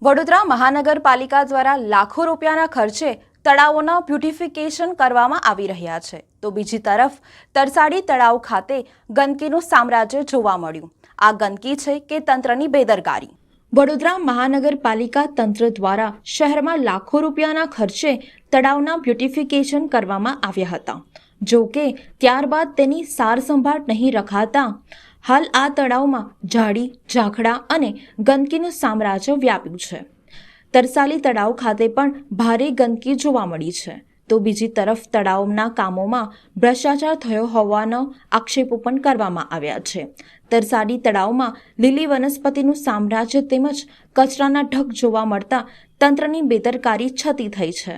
વડોદરા મહાનગરપાલિકા દ્વારા લાખો રૂપિયાના ખર્ચે તળાવોના બ્યુટિફિકેશન કરવામાં આવી રહ્યા છે, તો બીજી તરફ તરસાડી તળાવ ખાતે ગંદકીનું સામ્રાજ્ય જોવા મળ્યું। આ ગંદકી છે કે તંત્રની બેદરકારી? વડોદરા મહાનગરપાલિકા તંત્ર દ્વારા શહેરમાં લાખો રૂપિયાના ખર્ચે તળાવના બ્યુટિફિકેશન કરવામાં આવ્યા હતા, જો કે ત્યારબાદ તેની સાર સંભાળ નહીં રખાતા હાલ આ તળાવમાં ઝાડી ઝાખડા અને ગંદકીનું સામ્રાજ્ય વ્યાપ્યું છે। તરસાલી તળાવ ખાતે પણ ભારે ગંદકી જોવા મળી છે, તો બીજી તરફ તળાવના કામોમાં ભ્રષ્ટાચાર થયો હોવાનો આક્ષેપો પણ કરવામાં આવ્યા છે। તરસાડી તળાવમાં લીલી વનસ્પતિનું સામ્રાજ્ય તેમજ કચરાના ઢગ જોવા મળતા તંત્રની બેદરકારી છતી થઈ છે।